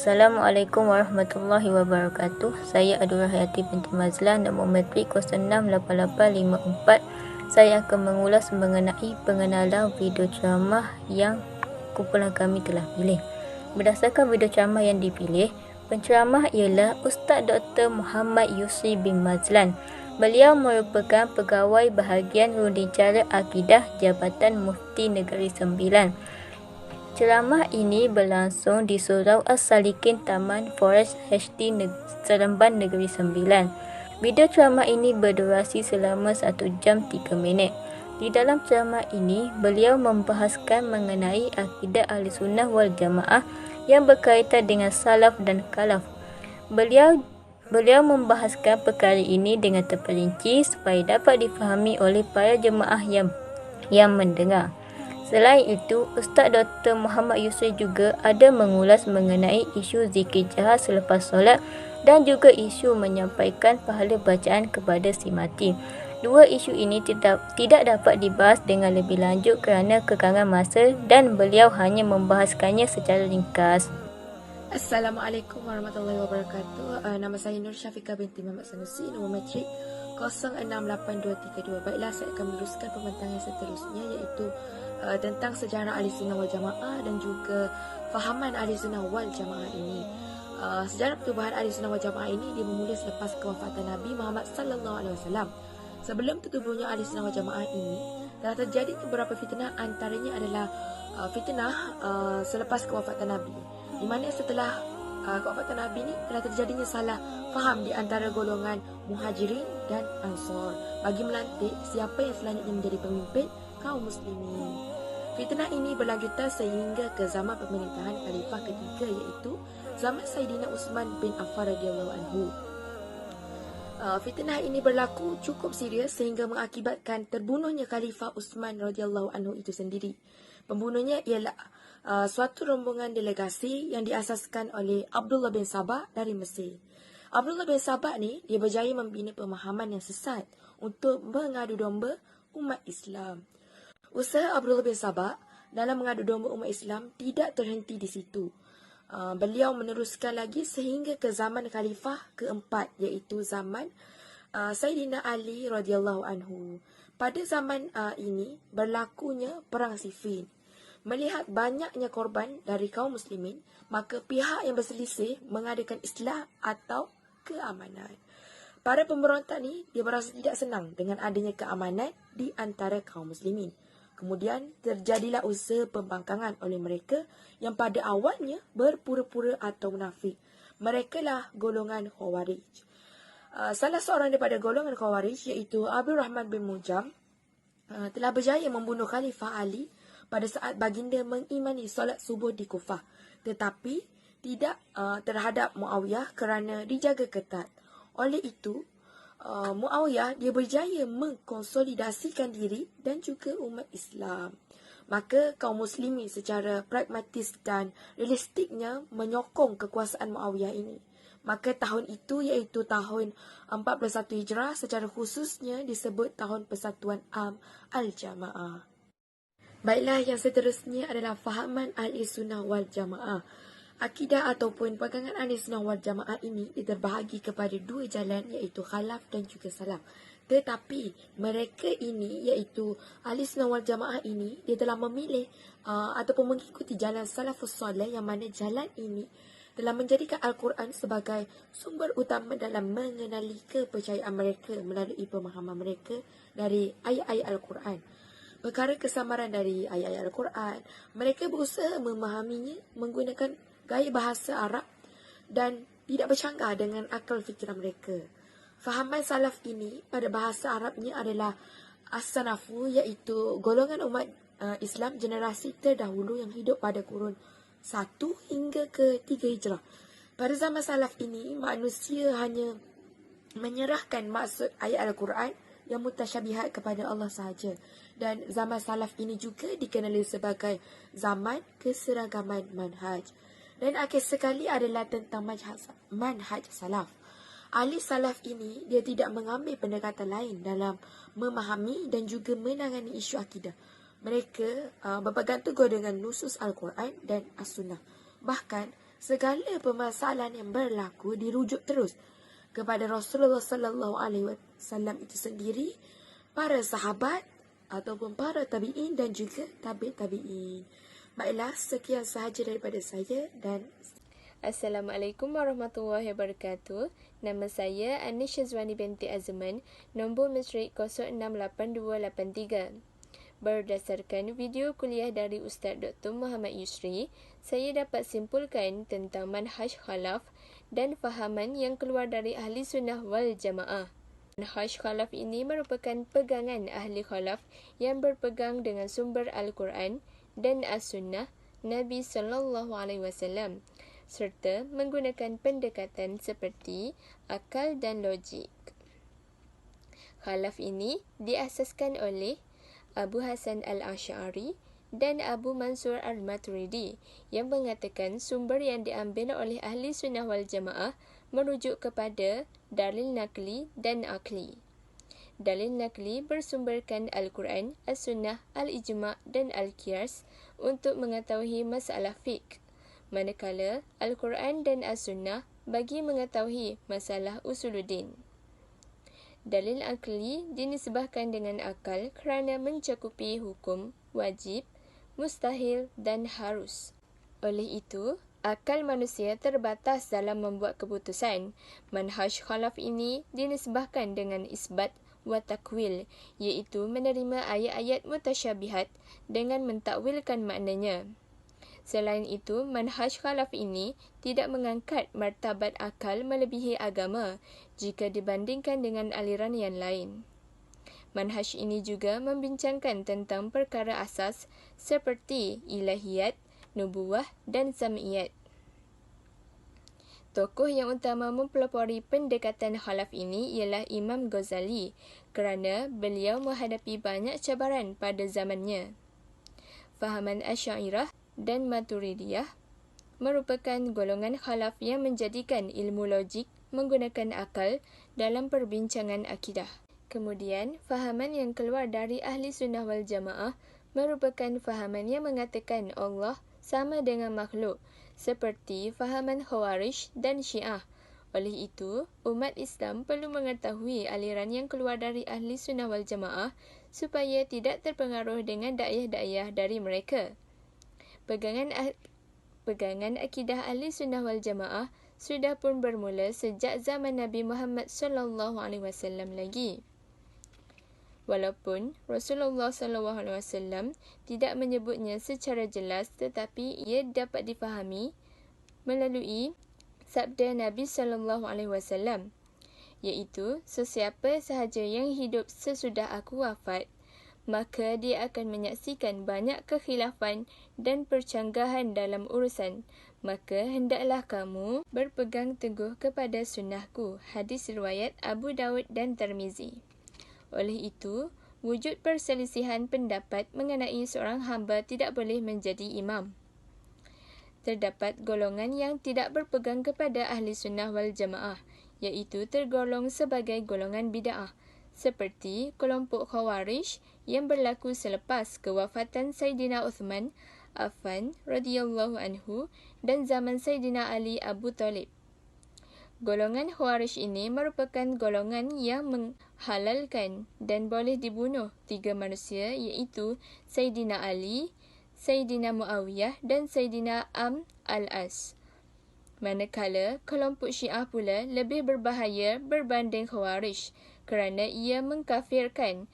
Assalamualaikum warahmatullahi wabarakatuh. Saya Adura Hayati binti Mazlan, nombor matrik 068854. Saya akan mengulas mengenai pengenalan video ceramah yang kumpulan kami telah pilih. Berdasarkan video ceramah yang dipilih, penceramah ialah Ustaz Dr. Muhammad Yusri bin Mazlan. Beliau merupakan pegawai bahagian Rudicara Akidah Jabatan Mufti Negeri Sembilan. Ceramah ini berlangsung di Surau As-Salikin Taman Forest HD Seremban Negeri Sembilan. Video ceramah ini berdurasi selama 1 jam 3 minit. Di dalam ceramah ini, beliau membahaskan mengenai akidah Ahlussunnah wal Jamaah yang berkaitan dengan salaf dan khalaf. Beliau membahaskan perkara ini dengan terperinci supaya dapat difahami oleh para jemaah yang mendengar. Selain itu, Ustaz Dr. Muhammad Yusri juga ada mengulas mengenai isu zikir jahat selepas solat dan juga isu menyampaikan pahala bacaan kepada si mati. Dua isu ini tidak dapat dibahas dengan lebih lanjut kerana kekangan masa dan beliau hanya membahaskannya secara ringkas. Assalamualaikum warahmatullahi wabarakatuh. Nama saya Nur Syafiqah binti Muhammad Sanusi, nombor matrik 068232. Baiklah, saya akan meneruskan pembentangan seterusnya, iaitu tentang sejarah Ahlussunnah wal Jamaah dan juga fahaman Ahlussunnah wal Jamaah ini. Sejarah pertubuhan Ahlussunnah wal Jamaah ini dia bermula selepas kewafatan Nabi Muhammad sallallahu alaihi wasallam. Sebelum tertubuhnya Ahlussunnah wal Jamaah ini, telah terjadi beberapa fitnah, antaranya adalah fitnah selepas kewafatan Nabi, di mana setelah kewafatan Nabi ini telah terjadinya salah faham di antara golongan Muhajirin dan Ansar bagi melantik siapa yang selanjutnya menjadi pemimpin kaum muslimin. Fitnah ini berlanjutan sehingga ke zaman pemerintahan khalifah ketiga, iaitu zaman Saidina Uthman bin Affan radhiyallahu anhu. Fitnah ini berlaku cukup serius sehingga mengakibatkan terbunuhnya Khalifah Uthman radhiyallahu anhu itu sendiri. Pembunuhnya ialah suatu rombongan delegasi yang diasaskan oleh Abdullah bin Sabah dari Mesir. Abdullah bin Sabah ni dia berjaya membina pemahaman yang sesat untuk mengadu domba umat Islam. Usaha Abdullah bin Sabah dalam mengadu domba umat Islam tidak terhenti di situ. Beliau meneruskan lagi sehingga ke zaman Khalifah keempat, iaitu zaman Saidina Ali radhiyallahu anhu. Pada zaman ini berlakunya perang Siffin. Melihat banyaknya korban dari kaum muslimin, maka pihak yang berselisih mengadakan islah atau keamanan. Para pemberontak ni dia merasa tidak senang dengan adanya keamanan di antara kaum muslimin. Kemudian terjadilah usaha pembangkangan oleh mereka yang pada awalnya berpura-pura atau munafik. Mereka lah golongan Khawarij. Salah seorang daripada golongan Khawarij, iaitu Abdul Rahman bin Muljam, telah berjaya membunuh Khalifah Ali pada saat baginda mengimani solat subuh di Kufah, tetapi tidak terhadap Muawiyah kerana dijaga ketat. Oleh itu, Muawiyah dia berjaya mengkonsolidasikan diri dan juga umat Islam. Maka kaum muslimin secara pragmatis dan realistiknya menyokong kekuasaan Muawiyah ini. Maka tahun itu, iaitu tahun 41 Hijrah, secara khususnya disebut tahun Persatuan Am Al-Jamaah. Baiklah, yang seterusnya adalah fahaman Ahlussunnah wal Jamaah. Akidah ataupun pegangan Ahlussunnah wal Jamaah ini terbahagi kepada dua jalan, iaitu khalaf dan juga salaf. Tetapi mereka ini, iaitu Ahlussunnah wal Jamaah ini, dia telah memilih ataupun mengikuti jalan salafus soleh, yang mana jalan ini telah menjadikan Al-Quran sebagai sumber utama dalam mengenali kepercayaan mereka melalui pemahaman mereka dari ayat-ayat Al-Quran. Perkara kesamaran dari ayat-ayat Al-Quran, mereka berusaha memahaminya menggunakan gaya bahasa Arab dan tidak bercanggah dengan akal fikiran mereka. Fahaman salaf ini pada bahasa Arabnya adalah as-sanafu, iaitu golongan umat Islam generasi terdahulu yang hidup pada kurun 1 hingga ke 3 Hijrah. Pada zaman salaf ini, manusia hanya menyerahkan maksud ayat Al-Quran yang mutasyabihat kepada Allah sahaja. Dan zaman salaf ini juga dikenali sebagai zaman keseragaman manhaj. Dan akhir sekali adalah tentang manhaj salaf. Ahli salaf ini dia tidak mengambil pendekatan lain dalam memahami dan juga menangani isu akidah. Mereka berpegang teguh dengan nusus Al-Quran dan As-Sunnah. Bahkan segala permasalahan yang berlaku dirujuk terus kepada Rasulullah sallallahu alaihi wasallam itu sendiri, para sahabat ataupun para tabi'in dan juga tabi'in. Baiklah, sekian sahaja daripada saya dan Assalamualaikum warahmatullahi wabarakatuh. Nama saya Anis Syazwani binti Azman, nombor matrik 068283. Berdasarkan video kuliah dari Ustaz Dr. Muhammad Yusri, saya dapat simpulkan tentang manhaj khalaf dan fahaman yang keluar dari ahli sunnah wal jamaah. Manhaj khalaf ini merupakan pegangan ahli khalaf yang berpegang dengan sumber Al-Quran dan As-Sunnah Nabi SAW, serta menggunakan pendekatan seperti akal dan logik. Khalaf ini diasaskan oleh Abu Hasan Al-Asy'ari dan Abu Mansur Al-Maturidi yang mengatakan sumber yang diambil oleh ahli sunnah wal jamaah merujuk kepada dalil nakli dan akli. Dalil nakli bersumberkan Al-Quran, As-Sunnah, Al-Ijma' dan Al-Qiyas untuk mengetahui masalah fiqh, manakala Al-Quran dan As-Sunnah bagi mengetahui masalah usuluddin. Dalil akli dinisbahkan dengan akal kerana mencakupi hukum, wajib, mustahil dan harus. Oleh itu, akal manusia terbatas dalam membuat keputusan. Manhaj khalaf ini dinisbahkan dengan isbat wa takwil, iaitu menerima ayat-ayat mutasyabihat dengan mentakwilkan maknanya. Selain itu, manhaj khalaf ini tidak mengangkat martabat akal melebihi agama jika dibandingkan dengan aliran yang lain. Manhaj ini juga membincangkan tentang perkara asas seperti ilahiyat, nubuwah dan sam'iyat. Tokoh yang utama mempelopori pendekatan khalaf ini ialah Imam Ghazali kerana beliau menghadapi banyak cabaran pada zamannya. Fahaman Asy'ariyah dan Maturidiyah merupakan golongan khalaf yang menjadikan ilmu logik menggunakan akal dalam perbincangan akidah. Kemudian, fahaman yang keluar dari ahli sunnah wal jamaah merupakan fahaman yang mengatakan Allah sama dengan makhluk, seperti fahaman Khawarij dan Syiah. Oleh itu, umat Islam perlu mengetahui aliran yang keluar dari ahli sunnah wal jamaah supaya tidak terpengaruh dengan dakwah-dakwah dari mereka. Pegangan akidah ahli sunnah wal jamaah sudah pun bermula sejak zaman Nabi Muhammad SAW lagi. Walaupun Rasulullah SAW tidak menyebutnya secara jelas, tetapi ia dapat difahami melalui sabda Nabi SAW, iaitu sesiapa sahaja yang hidup sesudah aku wafat, maka dia akan menyaksikan banyak kekhilafan dan percanggahan dalam urusan. Maka hendaklah kamu berpegang teguh kepada sunnahku. Hadis riwayat Abu Daud dan Tirmizi. Oleh itu, wujud perselisihan pendapat mengenai seorang hamba tidak boleh menjadi imam. Terdapat golongan yang tidak berpegang kepada ahli sunnah wal jamaah, iaitu tergolong sebagai golongan bid'ah, seperti kelompok Khawarij yang berlaku selepas kewafatan Sayyidina Uthman Affan radhiyallahu anhu dan zaman Sayyidina Ali Abu Talib. Golongan Khawarij ini merupakan golongan yang menghalalkan dan boleh dibunuh 3 manusia, iaitu Sayyidina Ali, Sayyidina Muawiyah dan Sayyidina Amr al-As. Manakala kelompok Syiah pula lebih berbahaya berbanding Khawarij kerana ia mengkafirkan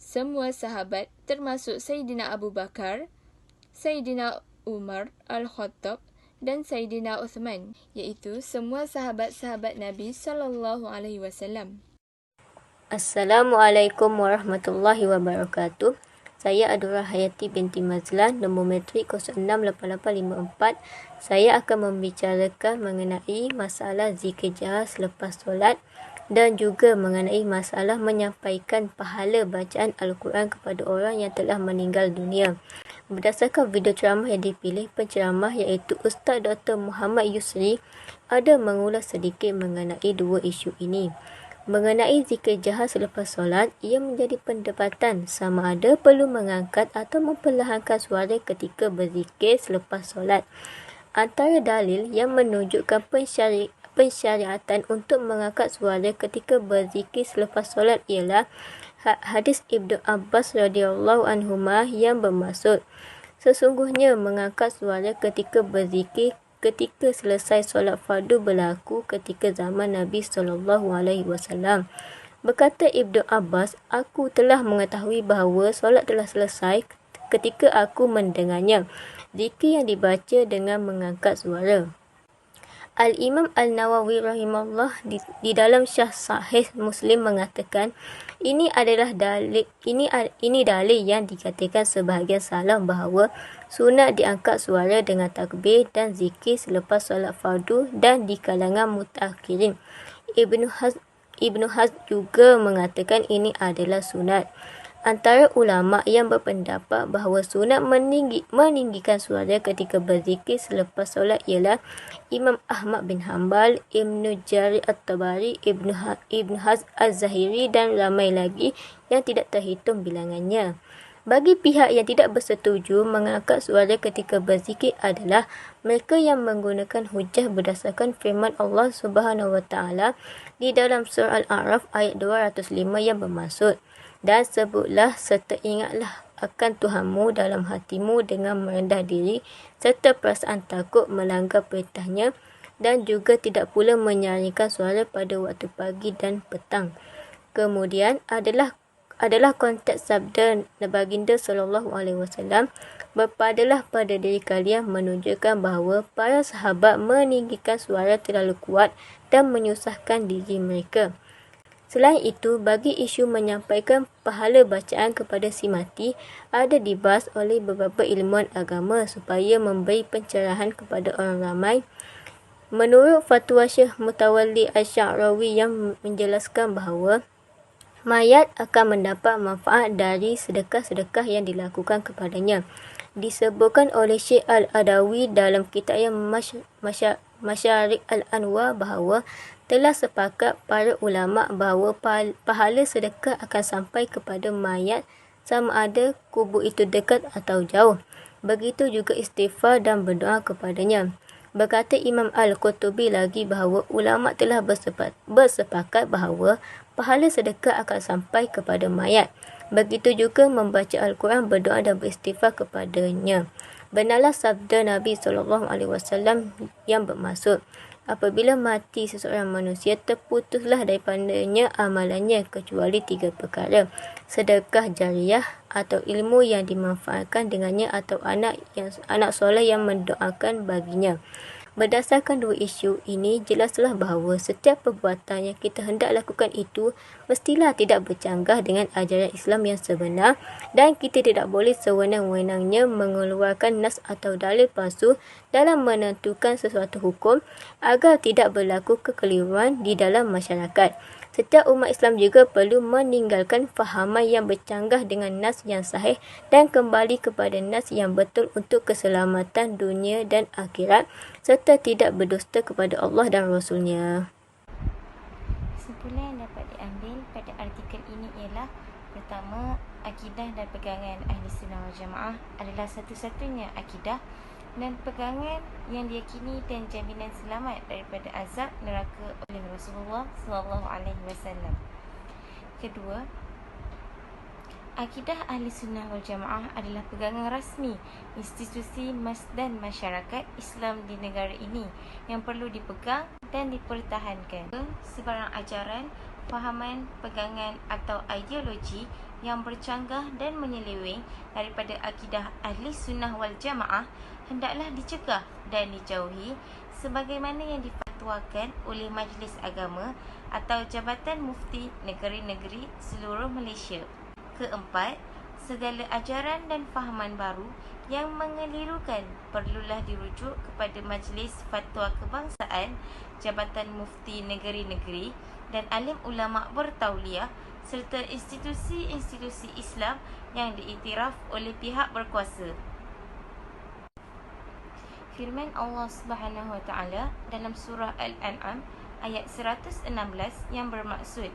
semua sahabat termasuk Sayyidina Abu Bakar, Sayyidina Umar al-Khattab dan Sayyidina Uthman, iaitu semua sahabat-sahabat Nabi SAW. Assalamualaikum warahmatullahi wabarakatuh. Saya Adura Hayati binti Mazlan, nombor matrik 068854. Saya akan membicarakan mengenai masalah zikir jahar selepas solat dan juga mengenai masalah menyampaikan pahala bacaan Al-Quran kepada orang yang telah meninggal dunia. Berdasarkan video ceramah yang dipilih, penceramah iaitu Ustaz Dr. Muhammad Yusri ada mengulas sedikit mengenai 2 isu ini. Mengenai zikir jahar selepas solat, ia menjadi perdebatan sama ada perlu mengangkat atau memperlahankan suara ketika berzikir selepas solat. Antara dalil yang menunjukkan pensyariatan untuk mengangkat suara ketika berzikir selepas solat ialah hadis Ibnu Abbas radhiyallahu anhuma yang bermaksud, sesungguhnya mengangkat suara ketika berzikir ketika selesai solat fardu berlaku ketika zaman Nabi SAW. Berkata Ibnu Abbas, aku telah mengetahui bahawa solat telah selesai ketika aku mendengarnya. Zikir yang dibaca dengan mengangkat suara. Al-Imam Al-Nawawi rahimahullah di dalam Syarh Sahih Muslim mengatakan, ini dalil yang dikatakan sebahagian salaf bahawa sunat diangkat suara dengan takbir dan zikir selepas solat fardu dan di kalangan mutakhirin. Ibnu Hazm juga mengatakan ini adalah sunat. Antara ulama yang berpendapat bahawa sunat meninggikan suara ketika berzikir selepas solat ialah Imam Ahmad bin Hanbal, Ibnu Jarir At-Tabari, Ibnu Hazm Az-Zahiri dan ramai lagi yang tidak terhitung bilangannya. Bagi pihak yang tidak bersetuju mengangkat suara ketika berzikir adalah mereka yang menggunakan hujah berdasarkan firman Allah Subhanahu Wa Taala di dalam surah Al-A'raf ayat 205 yang bermaksud, dan sebutlah serta ingatlah akan Tuhanmu dalam hatimu dengan merendah diri serta perasaan takut melanggar perintahnya, dan juga tidak pula menyaringkan suara pada waktu pagi dan petang. Kemudian adalah konteks sabda Baginda SAW, berpadalah pada diri kalian, menunjukkan bahawa para sahabat meninggikan suara terlalu kuat dan menyusahkan diri mereka. Selain itu, bagi isu menyampaikan pahala bacaan kepada si mati ada dibahas oleh beberapa ilmuwan agama supaya memberi pencerahan kepada orang ramai. Menurut fatwa Syekh Mutawalli Asy-Sya'rawi yang menjelaskan bahawa mayat akan mendapat manfaat dari sedekah-sedekah yang dilakukan kepadanya. Disebutkan oleh Syekh Al-Adawi dalam kitabnya Masyarik Al-Anwar bahawa telah sepakat para ulama bahawa pahala sedekah akan sampai kepada mayat sama ada kubur itu dekat atau jauh. Begitu juga istighfar dan berdoa kepadanya. Berkata Imam Al-Qurtubi lagi bahawa ulama telah bersepakat bahawa pahala sedekah akan sampai kepada mayat. Begitu juga membaca Al-Quran, berdoa dan beristighfar kepadanya. Benarlah sabda Nabi SAW yang bermaksud, apabila mati seseorang manusia, terputuslah daripadanya amalannya kecuali 3 perkara: sedekah jariah atau ilmu yang dimanfaatkan dengannya atau anak soleh yang mendoakan baginya. Berdasarkan dua isu ini, jelaslah bahawa setiap perbuatan yang kita hendak lakukan itu mestilah tidak bercanggah dengan ajaran Islam yang sebenar, dan kita tidak boleh sewenang-wenangnya mengeluarkan nas atau dalil palsu dalam menentukan sesuatu hukum agar tidak berlaku kekeliruan di dalam masyarakat. Setiap umat Islam juga perlu meninggalkan fahaman yang bercanggah dengan nas yang sahih dan kembali kepada nas yang betul untuk keselamatan dunia dan akhirat, serta tidak berdusta kepada Allah dan Rasulnya. Kesimpulan yang dapat diambil pada artikel ini ialah: pertama, akidah dan pegangan Ahli Sunnah wal Jamaah adalah satu-satunya akidah dan pegangan yang diyakini dan jaminan selamat daripada azab neraka oleh Rasulullah SAW. Kedua, akidah Ahli Sunnah wal Jamaah adalah pegangan rasmi institusi dan masyarakat Islam di negara ini yang perlu dipegang dan dipertahankan. Sebarang ajaran, fahaman, pegangan atau ideologi yang bercanggah dan menyeleweng daripada akidah Ahli Sunnah wal Jamaah hendaklah dicegah dan dijauhi sebagaimana yang difatwakan oleh Majlis Agama atau Jabatan Mufti Negeri-Negeri seluruh Malaysia. Keempat, segala ajaran dan fahaman baru yang mengelirukan perlulah dirujuk kepada Majlis Fatwa Kebangsaan, Jabatan Mufti Negeri-Negeri dan alim ulama bertauliah serta institusi-institusi Islam yang diiktiraf oleh pihak berkuasa. Firman Allah Subhanahu Wa Taala dalam surah Al-An'am ayat 116 yang bermaksud,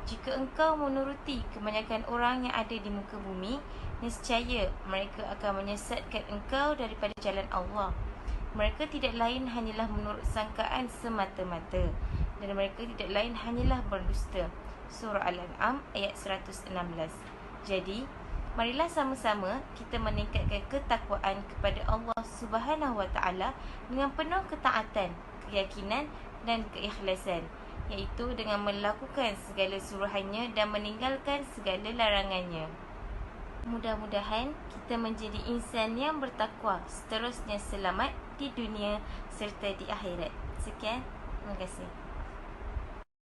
jika engkau menuruti kebanyakan orang yang ada di muka bumi, nescaya mereka akan menyesatkan engkau daripada jalan Allah. Mereka tidak lain hanyalah menurut sangkaan semata-mata, dan mereka tidak lain hanyalah berdusta. Surah Al-An'am ayat 116. Jadi, marilah sama-sama kita meningkatkan ketakwaan kepada Allah Subhanahu Wa Taala dengan penuh ketaatan, keyakinan dan keikhlasan, iaitu dengan melakukan segala suruhannya dan meninggalkan segala larangannya. Mudah-mudahan kita menjadi insan yang bertakwa, seterusnya selamat di dunia serta di akhirat. Sekian, terima kasih.